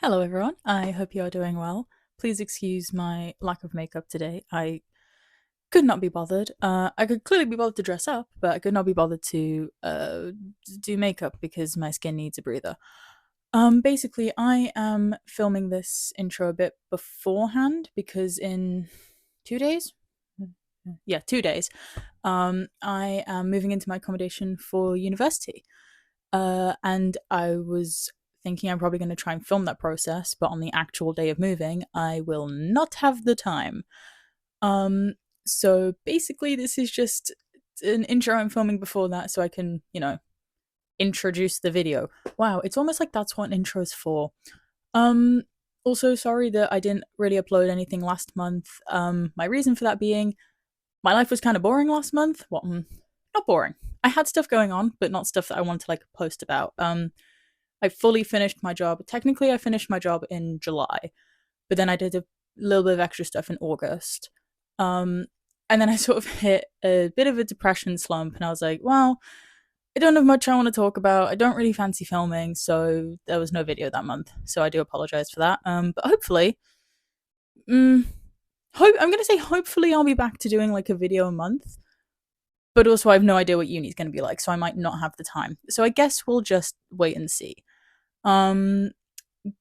Hello everyone, I hope you are doing well. Please excuse my lack of makeup today. I could not be bothered. I could clearly be bothered to dress up, but I could not be bothered to do makeup because my skin needs a breather. Basically, I am filming this intro a bit beforehand because in 2 days? Yeah, 2 days. I am moving into my accommodation for university. And I was thinking I'm probably going to try and film that process, but on the actual day of moving, I will not have the time. So basically, this is just an intro I'm filming before that so I can, introduce the video. Wow, it's almost like that's what an intro's for. Um, Also, sorry that I didn't really upload anything last month. My reason for that being my life was kind of boring last month. Well, not boring. I had stuff going on, but not stuff that I wanted to like post about. I fully finished my job. Technically, I finished my job in July, but then I did a little bit of extra stuff in August. Um, and then I sort of hit a bit of a depression slump, and I was like, well, I don't have much I want to talk about. I don't really fancy filming, so there was no video that month. So I do apologize for that. But hopefully, mm, I'm gonna say hopefully I'll be back to doing like a video a month. But also, I have no idea what uni's going to be like, so I might not have the time. So I guess we'll just wait and see. Um,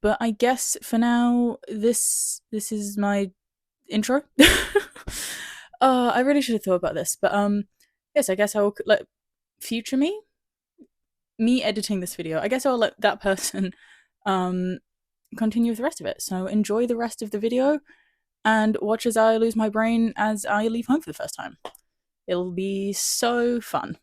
but I guess for now, this is my intro. I really should have thought about this, but yes, I guess I will let future me editing this video. I guess I'll let that person um continue with the rest of it. So enjoy the rest of the video and watch as I lose my brain as I leave home for the first time. It'll be so fun.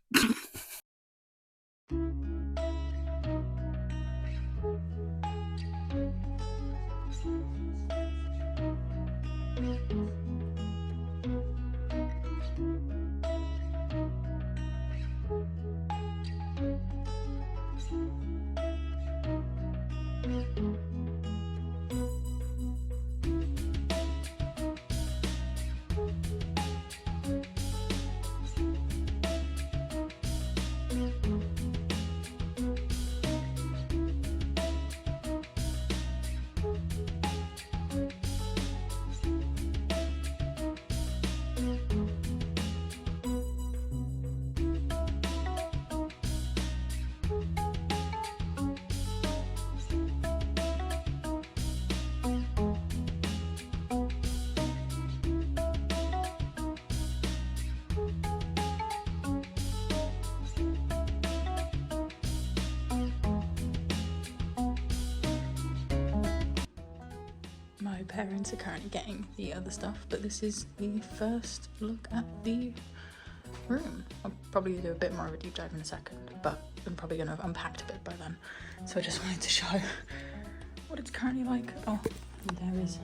My parents are currently getting the other stuff, but this is the first look at the room. I'll probably do a bit more of a deep dive in a second, but I'm probably going to have unpacked a bit by then. So I just wanted to show what it's currently like. Oh, and there is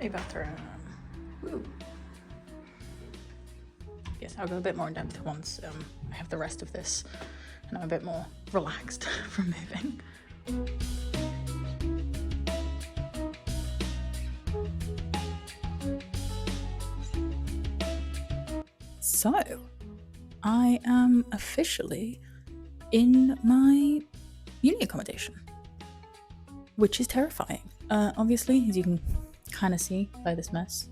a bathroom. Woo. Yes, I'll go a bit more in depth once I have the rest of this and I'm a bit more relaxed from moving. So, I am officially in my uni accommodation, which is terrifying. Obviously, as you can kind of see by this mess,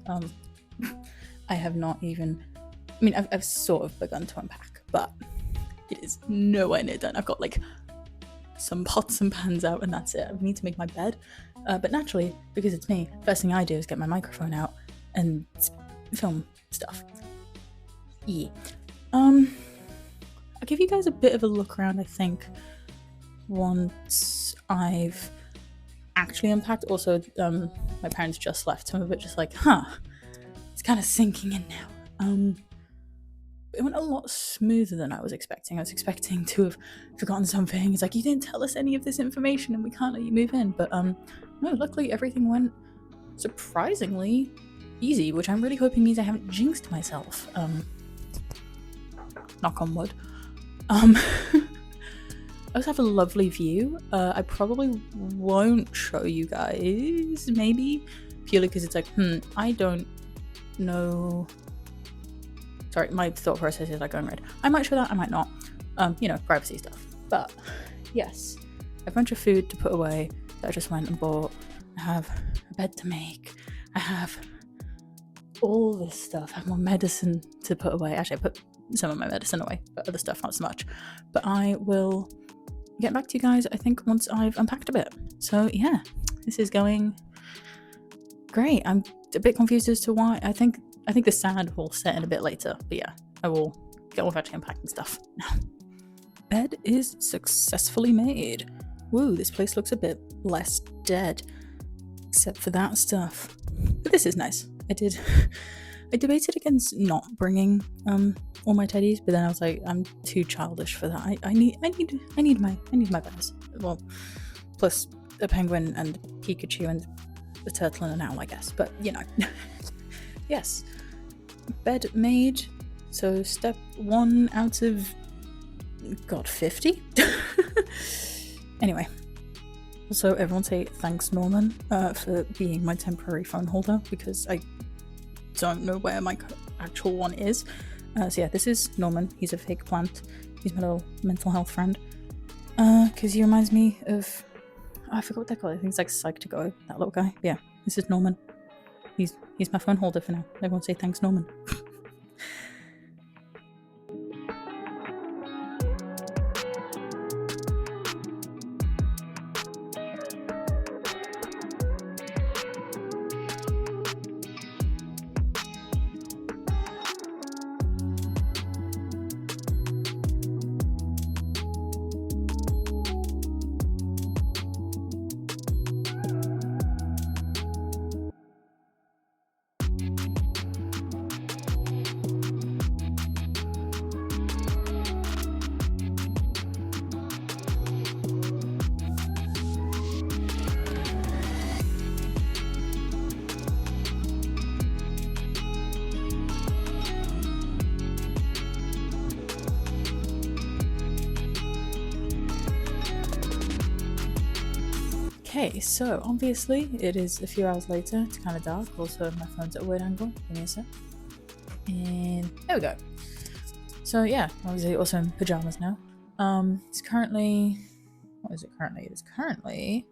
I have not even, I've sort of begun to unpack, but it is nowhere near done. I've got like some pots and pans out and that's it. I need to make my bed, but naturally, because it's me, first thing I do is get my microphone out and film stuff. Yeah. I'll give you guys a bit of a look around, I think, once I've actually unpacked. Also, my parents just left, so I'm a bit just like, it's kind of sinking in now. It went a lot smoother than I was expecting. I was expecting to have forgotten something. It's like, you didn't tell us any of this information and we can't let you move in. But no, luckily everything went surprisingly easy, which I'm really hoping means I haven't jinxed myself. Knock on wood. I also have a lovely view. I probably won't show you guys, maybe, purely because it's like, I don't know. Sorry, my thought process is like going red. I might show that, I might not. Privacy stuff. But yes, a bunch of food to put away. that I just went and bought. I have a bed to make. I have all this stuff. I have more medicine to put away. Actually, I put some of my medicine away, but other stuff not so much. But I will get back to you guys, I think, once I've unpacked a bit. So yeah, this is going great. I'm a bit confused as to why. I think the sand will set in a bit later, but yeah, I will get on with actually unpacking stuff now. Bed is successfully made. Woo, this place looks a bit less dead, except for that stuff. But this is nice. I debated against not bringing all my teddies, but then I was like, I'm too childish for that. I need my bears. Well, plus a penguin and Pikachu and a turtle and an owl, I guess. But you know, yes, bed made. So step 1 out of 50. Anyway. Also, everyone say thanks, Norman, for being my temporary phone holder, because I don't know where my actual one is. So yeah, this is Norman. He's a fake plant. He's my little mental health friend. Because he reminds me of... I forgot what they're called. I think it's like Psych2Go, that little guy. But yeah, this is Norman. He's my phone holder for now. Everyone say thanks, Norman. Okay, so obviously it is a few hours later. It's kind of dark. Also, my phone's at a weird angle. Give me a sec. And there we go. So yeah, obviously also in pajamas now. It's currently... What is it currently? It is currently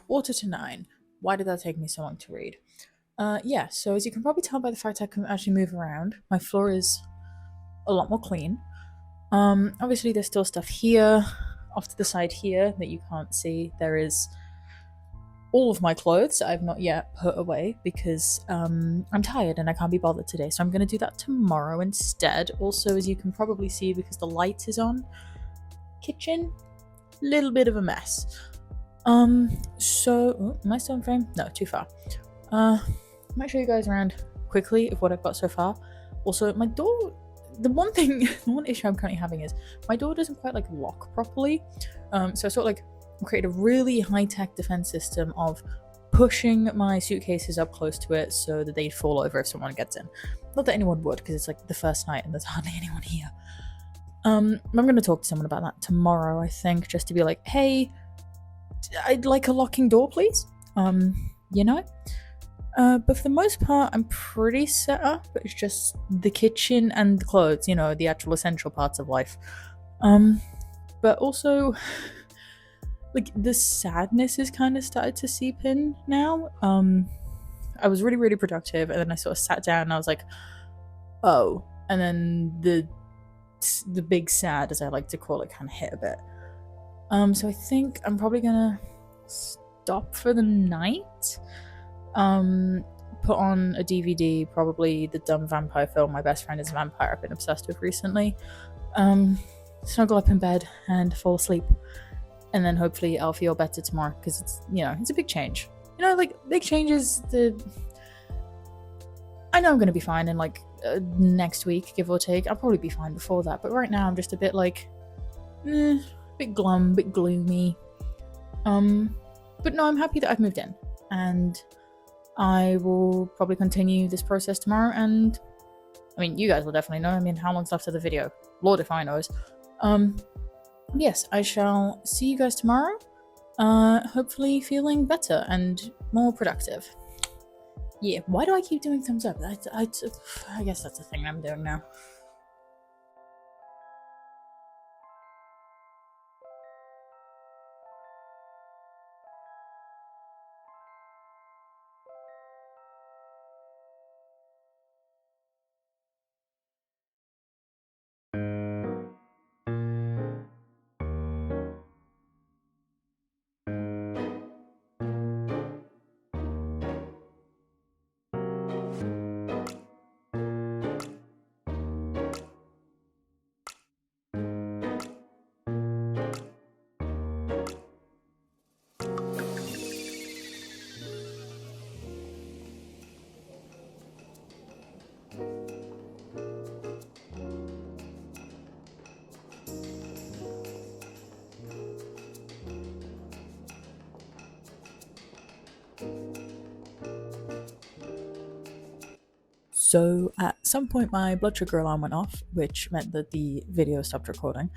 8:45. Why did that take me so long to read? Yeah, so as you can probably tell by the fact I can actually move around, my floor is a lot more clean. Obviously there's still stuff here. Off to the side here that you can't see, there is all of my clothes that I've not yet put away because I'm tired and I can't be bothered today, so I'm going to do that tomorrow instead. Also, as you can probably see, because the light is on, kitchen, little bit of a mess. So, am I still in frame? No, too far. I might show you guys around quickly of what I've got so far. Also, my door... The one issue I'm currently having is my door doesn't quite like lock properly. So I sort of like created a really high-tech defense system of pushing my suitcases up close to it so that they'd fall over if someone gets in. Not that anyone would, because it's like the first night and there's hardly anyone here. I'm going to talk to someone about that tomorrow, I think, just to be like, hey, I'd like a locking door, please. You know? But for the most part, I'm pretty set up. It's just the kitchen and the clothes, you know, the actual essential parts of life. But also, like, the sadness has kind of started to seep in now. I was really, really productive, and then I sort of sat down and I was like, oh. And then the big sad, as I like to call it, kind of hit a bit. So I think I'm probably gonna stop for the night. Put on a DVD, probably the dumb vampire film My Best Friend is a Vampire I've been obsessed with recently. Snuggle up in bed and fall asleep, and then hopefully I'll feel better tomorrow, because it's, you know, it's a big change. You know, like, big changes, I know I'm gonna be fine in like next week, give or take. I'll probably be fine before that, but right now I'm just a bit like bit glum, bit gloomy. But no, I'm happy that I've moved in, and I will probably continue this process tomorrow, and I mean, you guys will definitely know. I mean, how long's left of the video? Lord if I knows. Yes, I shall see you guys tomorrow. Hopefully feeling better and more productive. Yeah, why do I keep doing thumbs up? I guess that's the thing I'm doing now. So at some point my blood sugar alarm went off, which meant that the video stopped recording.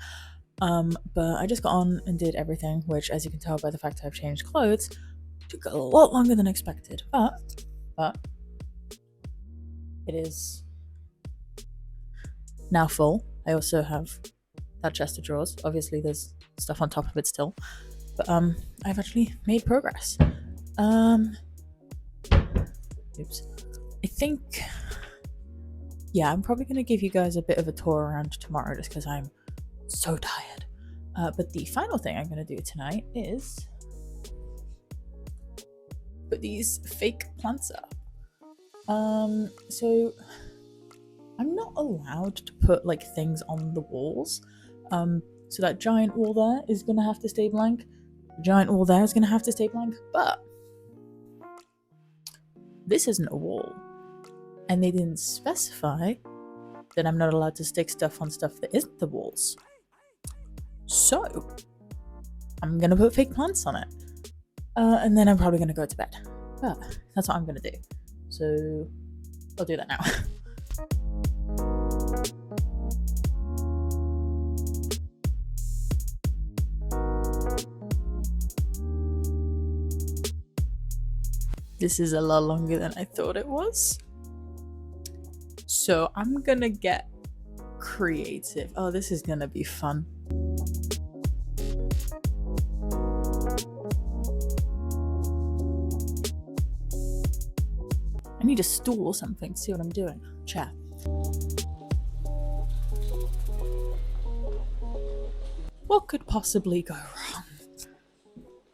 But I just got on and did everything, which, as you can tell by the fact I've changed clothes, took a lot longer than expected. But it is now full. I also have that chest of drawers. Obviously there's stuff on top of it still, but I've actually made progress. Oops. I think, yeah, I'm probably gonna give you guys a bit of a tour around tomorrow just because I'm so tired. But the final thing I'm gonna do tonight is put these fake plants up. So I'm not allowed to put like things on the walls. So that giant wall there is gonna have to stay blank. The giant wall there is gonna have to stay blank, but this isn't a wall. And they didn't specify that I'm not allowed to stick stuff on stuff that isn't the walls. So I'm gonna put fake plants on it. And then I'm probably gonna go to bed. But that's what I'm gonna do. So I'll do that now. This is a lot longer than I thought it was. So I'm gonna get creative. Oh, this is gonna be fun. I need a stool or something to see what I'm doing. Chair. What could possibly go wrong?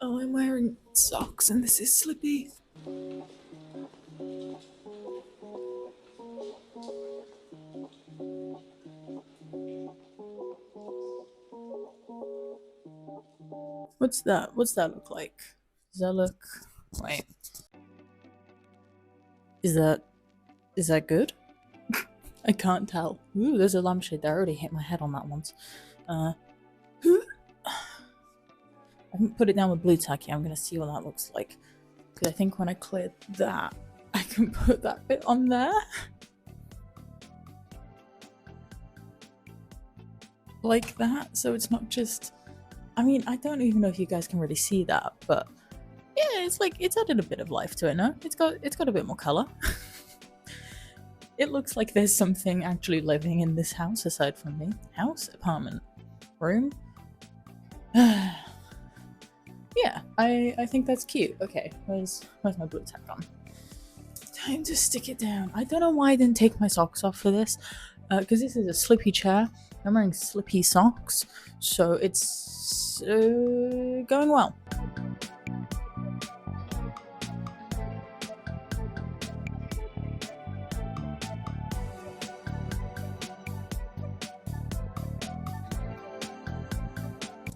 Oh, I'm wearing socks and this is slippy. What's that? What's that look like? Does that look... Wait. Is that good? I can't tell. Ooh, there's a lampshade there. I already hit my head on that once. I haven't put it down with blue tack yet. I'm gonna see what that looks like. Because I think when I cleared that, I can put that bit on there. Like that, so it's not just... I mean, I don't even know if you guys can really see that, but yeah, it's like, it's added a bit of life to it, no? It's got a bit more colour. It looks like there's something actually living in this house aside from me. House? Apartment? Room? Yeah, I think that's cute. Okay, where's my blue tack on? Time to stick it down. I don't know why I didn't take my socks off for this, because this is a slippy chair. I'm wearing slippy socks, so it's going well.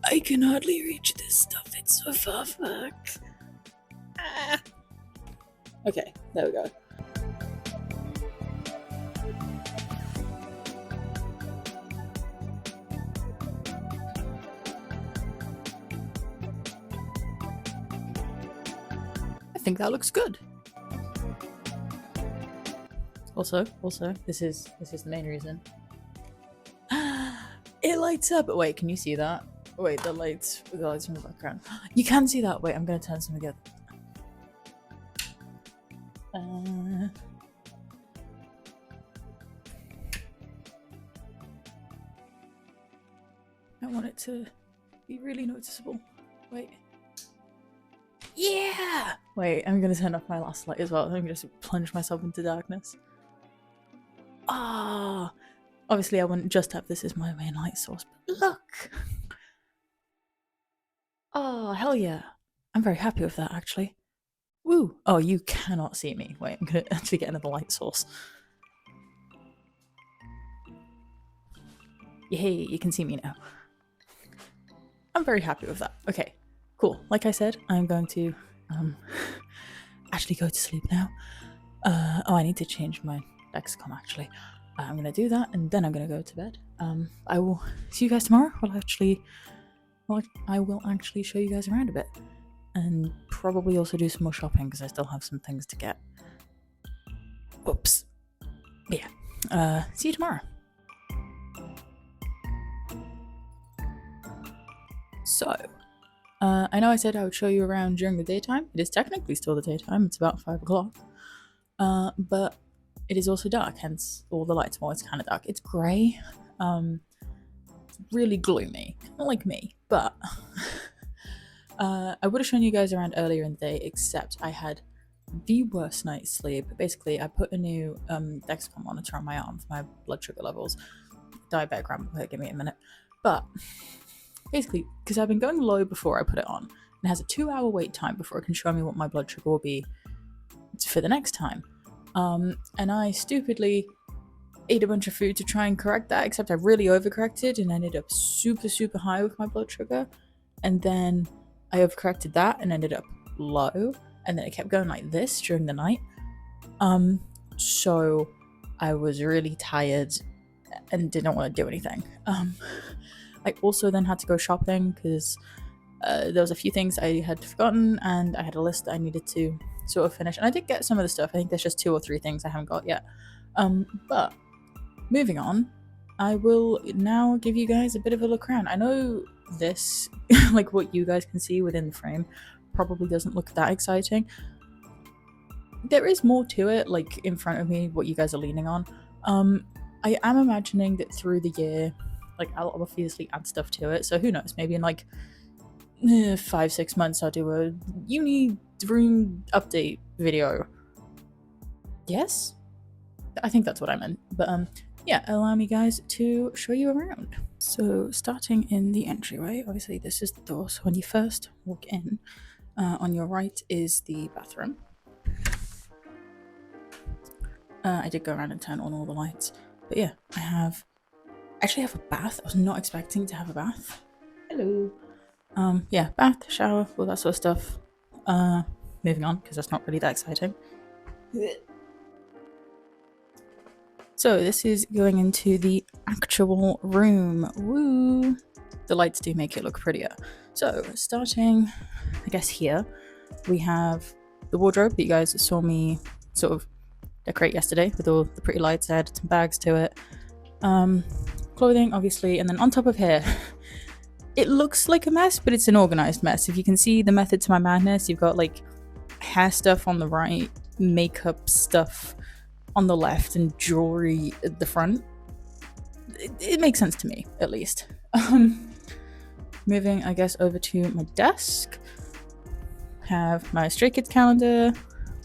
I can hardly reach this stuff, it's so far back. Ah. Okay, there we go. I think that looks good. Also, this is the main reason. It lights up. Wait, can you see that? Wait, the lights in the background. You can see that. Wait, I'm gonna turn something together. I want it to be really noticeable. Wait. Yeah! Wait, I'm gonna turn off my last light as well. I'm gonna just plunge myself into darkness. Ah! Obviously I wouldn't just have this as my main light source, but look! Oh, hell yeah. I'm very happy with that, actually. Woo! Oh, you cannot see me. Wait, I'm gonna actually get another light source. Yay, you can see me now. I'm very happy with that. Okay, cool. Like I said, I'm going to actually go to sleep now. Oh, I need to change my Dexcom, actually. I'm gonna do that, and then I'm gonna go to bed. I will see you guys tomorrow. I will actually show you guys around a bit. And probably also do some more shopping, because I still have some things to get. Whoops. But yeah, see you tomorrow. So, I know I said I would show you around during the daytime. It is technically still the daytime. It's about 5 o'clock. But it is also dark, hence all the lights. Well, it's kind of dark. It's grey. It's really gloomy. Not like me, but I would have shown you guys around earlier in the day, except I had the worst night's sleep. Basically, I put a new Dexcom monitor on my arm for my blood sugar levels. Diabetic ramp, give me a minute. But basically, because I've been going low before I put it on, it has a 2-hour wait time before it can show me what my blood sugar will be for the next time. And I stupidly ate a bunch of food to try and correct that, except I really overcorrected and ended up super, super high with my blood sugar. And then I overcorrected that and ended up low. And then it kept going like this during the night. So I was really tired and didn't want to do anything. I also then had to go shopping because there was a few things I had forgotten and I had a list that I needed to sort of finish. And I did get some of the stuff. I think there's just 2 or 3 things I haven't got yet. But moving on, I will now give you guys a bit of a look around. I know this, like what you guys can see within the frame, probably doesn't look that exciting. There is more to it, like in front of me, what you guys are leaning on. I am imagining that through the year, like I'll obviously add stuff to it. So who knows, maybe in like 5-6 months I'll do a uni room update video. Yes? I think that's what I meant. But yeah, allow me guys to show you around. So starting in the entryway, obviously this is the door. So when you first walk in, on your right is the bathroom. I did go around and turn on all the lights. But yeah, I actually have a bath. I was not expecting to have a bath. Hello. Yeah, bath, shower, all that sort of stuff. Moving on, because that's not really that exciting. So this is going into the actual room. Woo! The lights do make it look prettier. So starting, I guess here, we have the wardrobe that you guys saw me sort of decorate yesterday with all the pretty lights. I added some bags to it. Clothing, obviously, and then on top of here, it looks like a mess, but it's an organized mess. If you can see the method to my madness, you've got like hair stuff on the right, makeup stuff on the left, and jewelry at the front. It makes sense to me, at least. Moving, I guess, over to my desk. Have my Stray Kids calendar,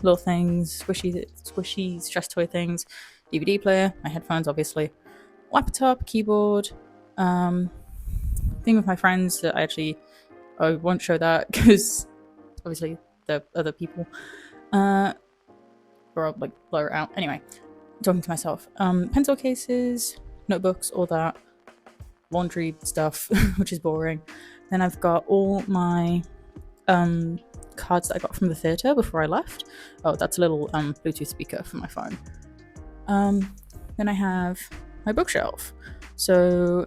little things, squishy stress toy things, DVD player, my headphones, obviously, laptop, keyboard, thing with my friends that I won't show that because obviously the other people, or I'll like blur it out. Anyway, talking to myself. Pencil cases, notebooks, all that, laundry stuff, which is boring. Then I've got all my cards that I got from the theatre before I left. Oh, that's a little Bluetooth speaker for my phone. Then I have my bookshelf. So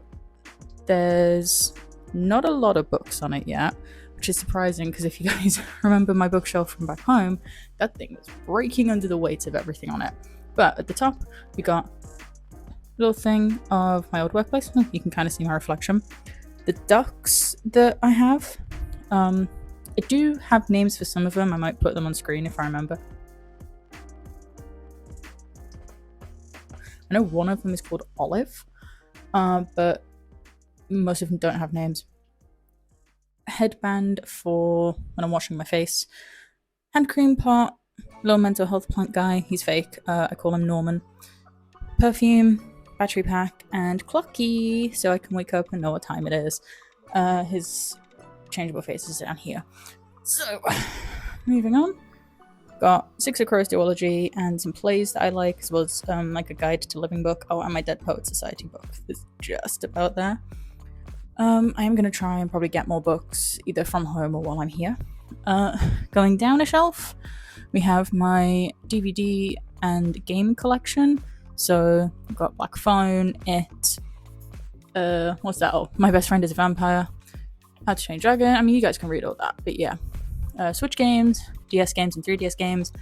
there's not a lot of books on it yet, which is surprising because if you guys remember my bookshelf from back home, that thing was breaking under the weight of everything on it. But at the top, we got a little thing of my old workplace. You can kind of see my reflection. The ducks that I have, I do have names for some of them. I might put them on screen if I remember. I know one of them is called Olive, but most of them don't have names. A headband for when I'm washing my face. Hand cream pot. Little mental health plant guy. He's fake. I call him Norman. Perfume. Battery pack. And clocky, so I can wake up and know what time it is. His changeable face is down here. So, moving on. Got 6 of Crow's Duology and some plays that I like, as well as like a guide to living book. Oh, and my Dead Poet Society book is just about there. I am going to try and probably get more books, either from home or while I'm here. Going down a shelf, we have my DVD and game collection. So, I've got Black Phone, It, what's that? Oh, My Best Friend is a Vampire, How to Train Dragon. I mean, you guys can read all that, but yeah. Switch games, DS games and 3DS games,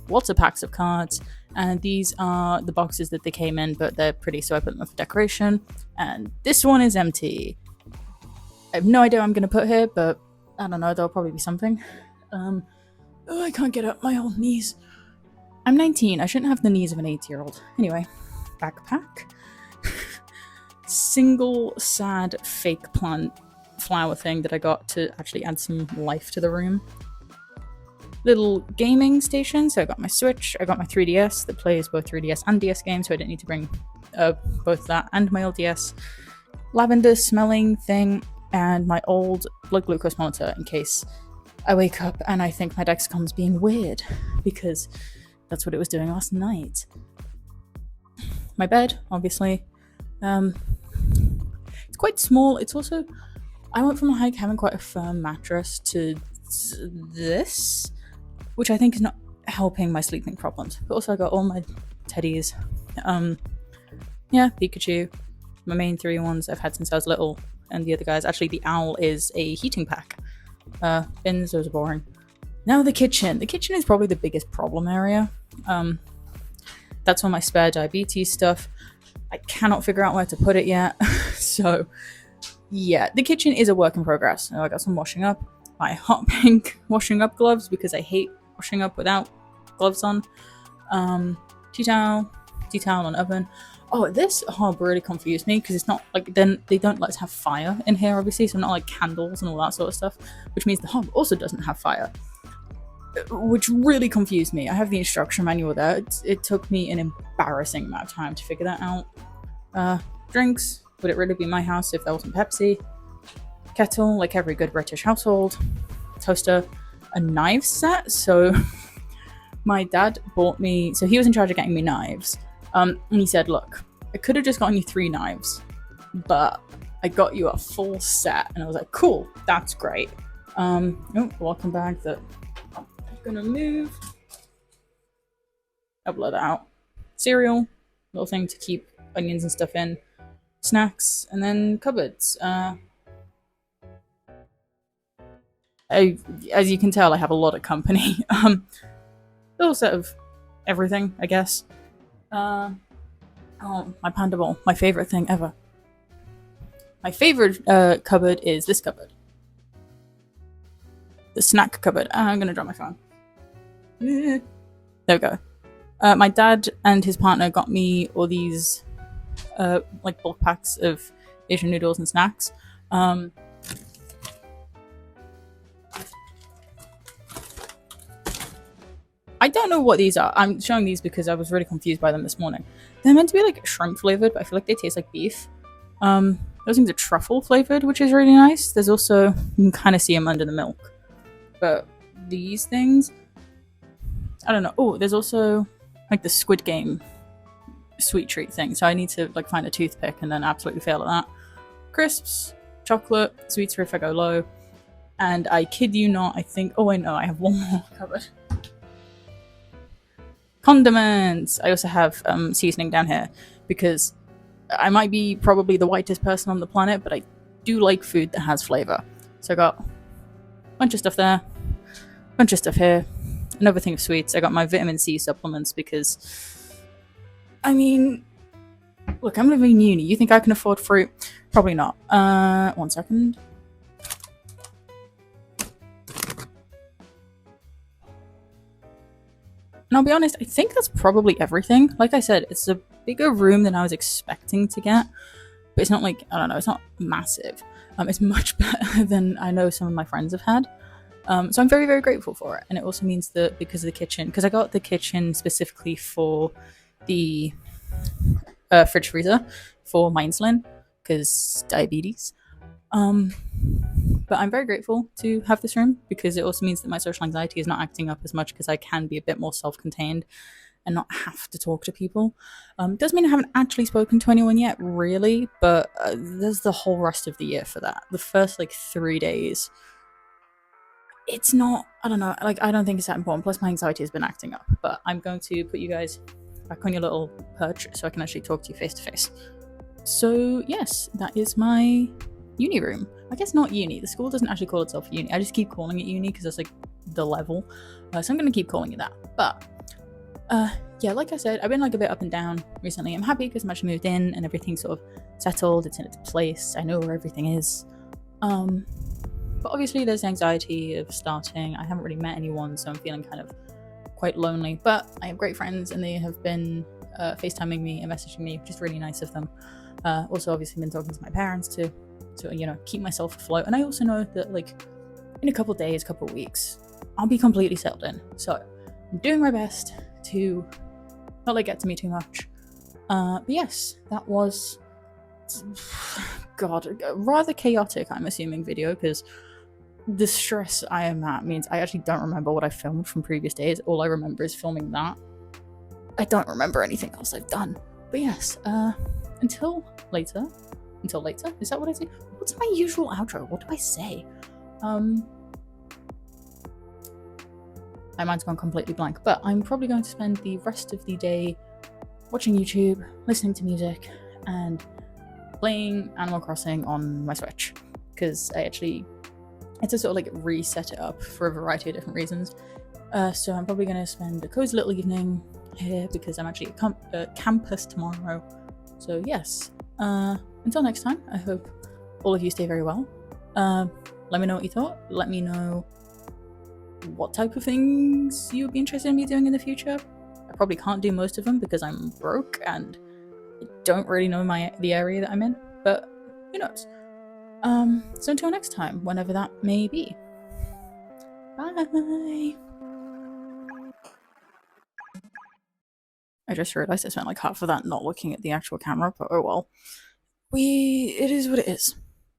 lots of packs of cards, and these are the boxes that they came in, but they're pretty, so I put them for decoration. And this one is empty. I have no idea what I'm going to put here, but I don't know, there'll probably be something. I can't get up my old knees. I'm 19, I shouldn't have the knees of an 8-year-old. Anyway, backpack. Single sad fake plant flower thing that I got to actually add some life to the room. Little gaming station, so I got my Switch, I got my 3DS that plays both 3DS and DS games, so I didn't need to bring both that and my old DS. Lavender smelling thing, and my old blood glucose monitor in case I wake up and I think my Dexcom's being weird, because that's what it was doing last night. My bed, obviously. It's quite small. It's also, I went from like having quite a firm mattress to this, which I think is not helping my sleeping problems. But also I got all my teddies. Yeah, Pikachu. My main 3 ones I've had since I was little, and the other guys. Actually, the owl is a heating pack. Bins, those are boring. Now the kitchen. The kitchen is probably the biggest problem area. That's all my spare diabetes stuff. I cannot figure out where to put it yet. So, yeah, the kitchen is a work in progress. I got some washing up. My hot pink washing up gloves, because I hate washing up without gloves on. Tea towel on oven. Oh, this hob really confused me, because it's not like, then they don't let us have fire in here, obviously, so not like candles and all that sort of stuff, which means the hob also doesn't have fire, which really confused me. I have the instruction manual there. It took me an embarrassing amount of time to figure that out. Drinks, would it really be my house if there wasn't Pepsi? Kettle, like every good British household. Toaster, a knife set. So my dad bought me, so he was in charge of getting me knives. And he said, look, I could have just gotten you 3 knives, but I got you a full set. And I was like, cool, that's great. Welcome bag that I'm gonna move. I'll blur that out. Cereal, little thing to keep onions and stuff in. Snacks, and then cupboards. As you can tell, I have a lot of company. Little set of everything, I guess. My panda bowl, my favorite thing ever. My favorite cupboard is this cupboard. The snack cupboard. I'm gonna drop my phone. There we go. My dad and his partner got me all these like bulk packs of Asian noodles and snacks. I don't know what these are. I'm showing these because I was really confused by them this morning. They're meant to be like shrimp flavored, but I feel like they taste like beef. Those things are truffle flavored, which is really nice. There's also, you can kind of see them under the milk. But these things, I don't know. Oh, there's also like the Squid Game sweet treat thing. So I need to like find a toothpick and then absolutely fail at that. Crisps, chocolate, sweets for if I go low. And I kid you not, I think, oh wait, no, I have one more cupboard. Condiments. I also have seasoning down here because I might be probably the whitest person on the planet, but I do like food that has flavor. So I got a bunch of stuff there, a bunch of stuff here, another thing of sweets. I got my vitamin C supplements because, I mean, look, I'm living in uni. You think I can afford fruit? Probably not. 1 second. And I'll be honest, I think that's probably everything. Like I said, it's a bigger room than I was expecting to get. But it's not like, I don't know, it's not massive. It's much better than I know some of my friends have had. So I'm very, very grateful for it. And it also means that because of the kitchen, because I got the kitchen specifically for the fridge freezer for my insulin, because diabetes. But I'm very grateful to have this room because it also means that my social anxiety is not acting up as much because I can be a bit more self-contained and not have to talk to people. Doesn't mean I haven't actually spoken to anyone yet, really, but there's the whole rest of the year for that. The first like 3 days, it's not, I don't know, like I don't think it's that important. Plus my anxiety has been acting up, but I'm going to put you guys back on your little perch so I can actually talk to you face to face. So yes, that is my uni room. I guess not uni. The school doesn't actually call itself uni. I just keep calling it uni because it's like the level. So I'm going to keep calling it that. But yeah, like I said, I've been like a bit up and down recently. I'm happy because I'm actually moved in and everything's sort of settled. It's in its place. I know where everything is. But obviously there's anxiety of starting. I haven't really met anyone, so I'm feeling kind of quite lonely. But I have great friends, and they have been FaceTiming me and messaging me, which is really nice of them. Also, obviously, been talking to my parents to keep myself afloat. And I also know that like in a couple days, couple weeks, I'll be completely settled in. So I'm doing my best to not let it get to me too much. But yes, that was God, rather chaotic, I'm assuming, video, because the stress I am at means I actually don't remember what I filmed from previous days. All I remember is filming that. I don't remember anything else I've done. But yes, until later. Until later? Is that what I say? What's my usual outro? What do I say? My mind's gone completely blank, but I'm probably going to spend the rest of the day watching YouTube, listening to music, and playing Animal Crossing on my Switch, because I actually had to sort of like reset it up for a variety of different reasons. So I'm probably going to spend a cozy little evening here because I'm actually at campus tomorrow. So yes, until next time, I hope all of you stay very well. Let me know what you thought. Let me know what type of things you'd be interested in me doing in the future. I probably can't do most of them because I'm broke and I don't really know the area that I'm in, but who knows. So until next time, whenever that may be. Bye. I just realized I spent like half of that not looking at the actual camera, but oh well. It is what it is.